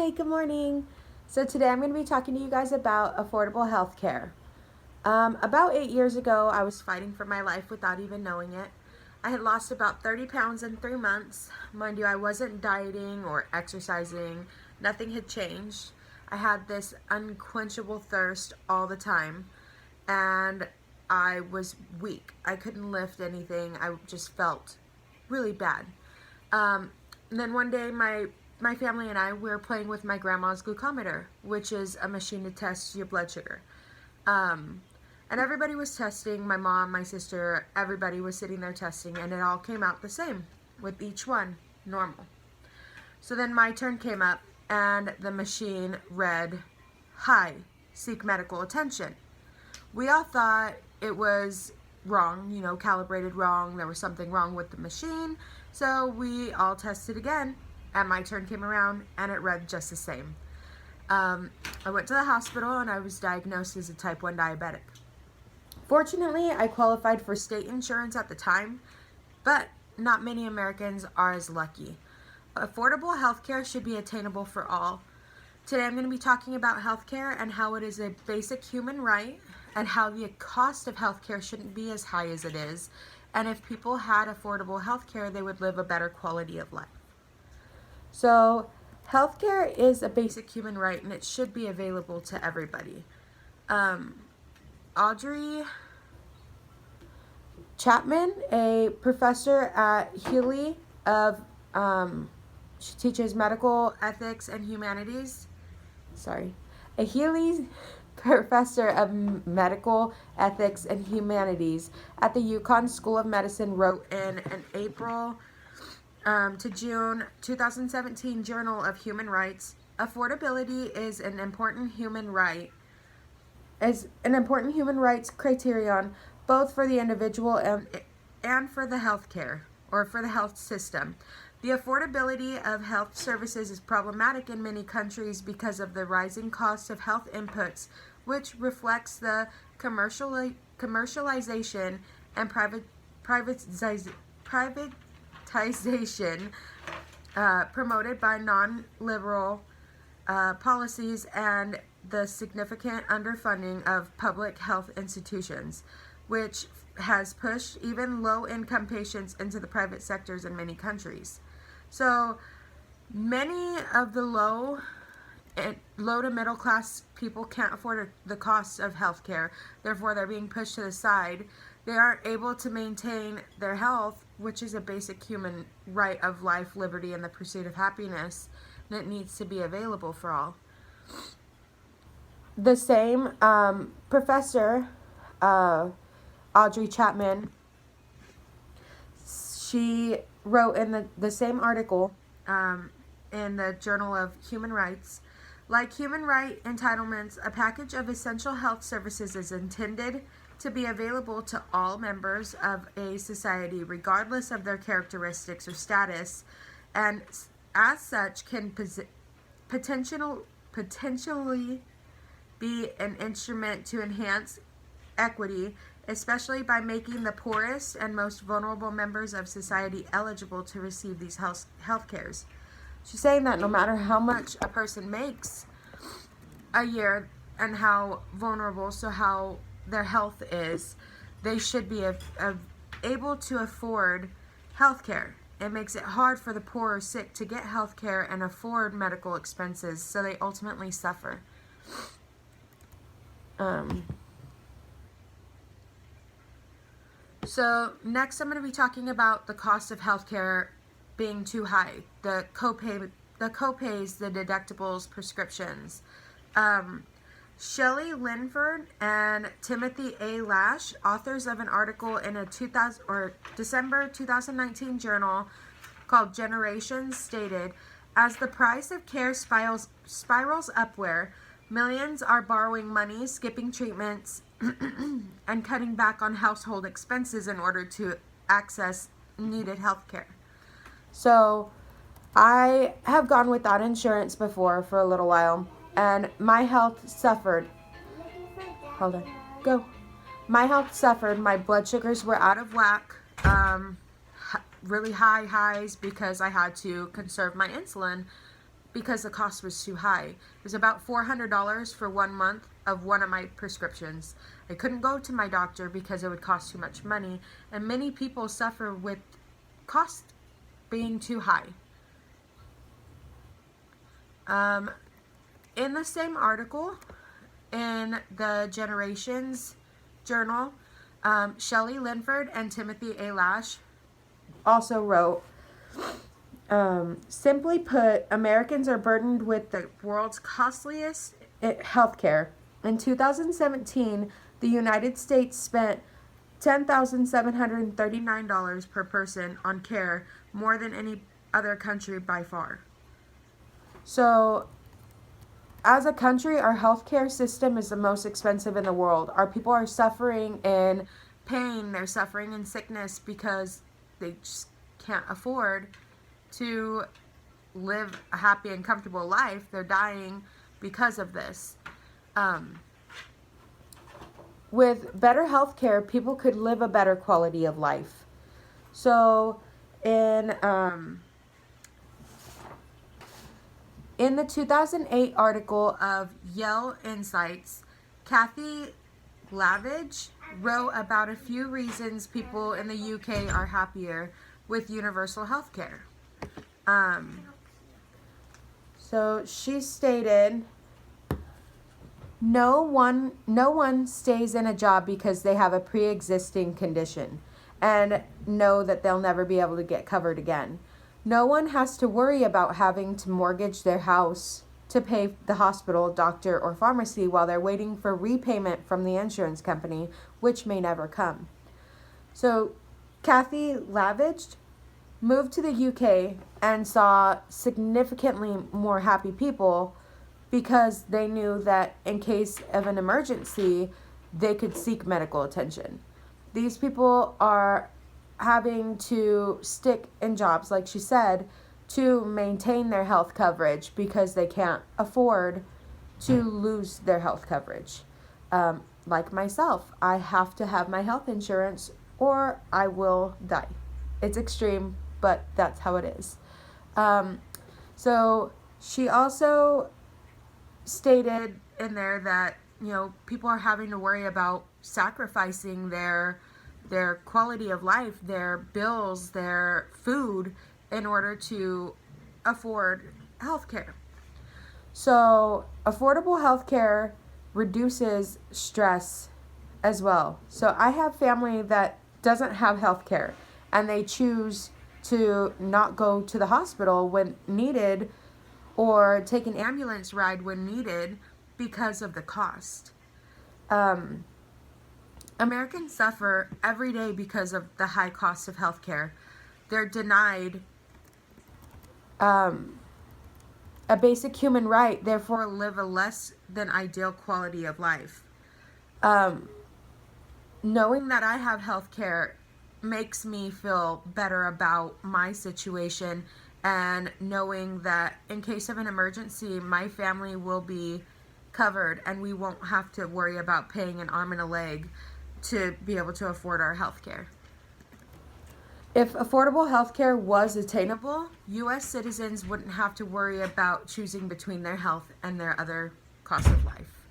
Hi, good morning. So today I'm going to be talking to you guys about affordable health care. About 8 years ago, I was fighting for my life without even knowing it. I had lost about 30 pounds in 3 months. Mind you, I wasn't dieting or exercising. Nothing had changed. I had this unquenchable thirst all the time, and I was weak. I couldn't lift anything. I just felt really bad. Um, and then one day, my family and I were playing with my grandma's glucometer, which is a machine to test your blood sugar. Um, and everybody was testing. My mom, my sister, everybody was sitting there testing, and it all came out the same with each one normal. So then my turn came up, and the machine read, "Hi, seek medical attention." We all thought it was wrong, calibrated wrong. There was something wrong with the machine. So we all tested again, and my turn came around, and it read just the same. I went to the hospital, and I was diagnosed as a type 1 diabetic. Fortunately, I qualified for state insurance at the time, but not many Americans are as lucky. Affordable healthcare should be attainable for all. Today I'm going to be talking about healthcare and how it is a basic human right, and how the cost of healthcare shouldn't be as high as it is, and if people had affordable healthcare, they would live a better quality of life. So, healthcare is a basic human right, and it should be available to everybody. Audrey Chapman, a professor at Healy she teaches medical ethics and humanities. A Healy professor of medical ethics and humanities at the UConn School of Medicine wrote in an April to June 2017 Journal of Human Rights, affordability is an important human right, as an important human rights criterion both for the individual and for the healthcare or for the health system. The affordability of health services is problematic in many countries because of the rising cost of health inputs, which reflects the commercialization and privatization promoted by non-liberal policies and the significant underfunding of public health institutions, which has pushed even low-income patients into the private sectors in many countries. So many of the low to middle class people can't afford the cost of healthcare. Therefore, they're being pushed to the side. They aren't able to maintain their health, which is a basic human right of life, liberty, and the pursuit of happiness, and it needs to be available for all. The same professor, Audrey Chapman, she wrote in the same article in the Journal of Human Rights, like human right entitlements, a package of essential health services is intended to be available to all members of a society, regardless of their characteristics or status, and as such can potentially be an instrument to enhance equity, especially by making the poorest and most vulnerable members of society eligible to receive these health cares. She's saying that no matter how much a person makes a year and how vulnerable, so how their health is, they should be able to afford health care. It makes it hard for the poor or sick to get health care and afford medical expenses, so they ultimately suffer. So next I'm going to be talking about the cost of healthcare being too high, the copays, the deductibles, prescriptions. Shelley Linford and Timothy A. Lash, authors of an article in a December 2019 journal called Generations, stated, as the price of care spirals upward, millions are borrowing money, skipping treatments, and cutting back on household expenses in order to access needed health care. So I have gone without insurance before for a little while, and my health suffered. Hold on. Go. My health suffered. My blood sugars were out of whack. Really high highs because I had to conserve my insulin because the cost was too high. It was about $400 for 1 month of one of my prescriptions. I couldn't go to my doctor because it would cost too much money, and many people suffer with cost being too high. In the same article, in the Generations journal, Shelley Linford and Timothy A. Lash also wrote, simply put, Americans are burdened with the world's costliest healthcare. In 2017, the United States spent $10,739 per person on care, more than any other country by far. So, as a country, our healthcare system is the most expensive in the world. Our people are suffering in pain, they're suffering in sickness because they just can't afford to live a happy and comfortable life. They're dying because of this. With better healthcare, people could live a better quality of life. So, in the 2008 article of Yale Insights, Kathy Lavage wrote about a few reasons people in the UK are happier with universal health care. So she stated, no one stays in a job because they have a pre-existing condition and know that they'll never be able to get covered again. No one has to worry about having to mortgage their house to pay the hospital, doctor, or pharmacy while they're waiting for repayment from the insurance company, which may never come. So Kathy Lavage moved to the UK and saw significantly more happy people because they knew that in case of an emergency, they could seek medical attention. These people are having to stick in jobs, like she said, to maintain their health coverage because they can't afford to lose their health coverage. Like myself, I have to have my health insurance or I will die. It's extreme, but that's how it is. So she also stated in there that, people are having to worry about sacrificing their quality of life, their bills, their food in order to afford health care. So affordable health care reduces stress as well. So I have family that doesn't have health care and they choose to not go to the hospital when needed or take an ambulance ride when needed because of the cost. Americans suffer every day because of the high cost of healthcare. They're denied a basic human right, therefore live a less than ideal quality of life. Knowing that I have healthcare makes me feel better about my situation, and knowing that in case of an emergency, my family will be covered and we won't have to worry about paying an arm and a leg to be able to afford our health care. If affordable health care was attainable, U.S. citizens wouldn't have to worry about choosing between their health and their other costs of life.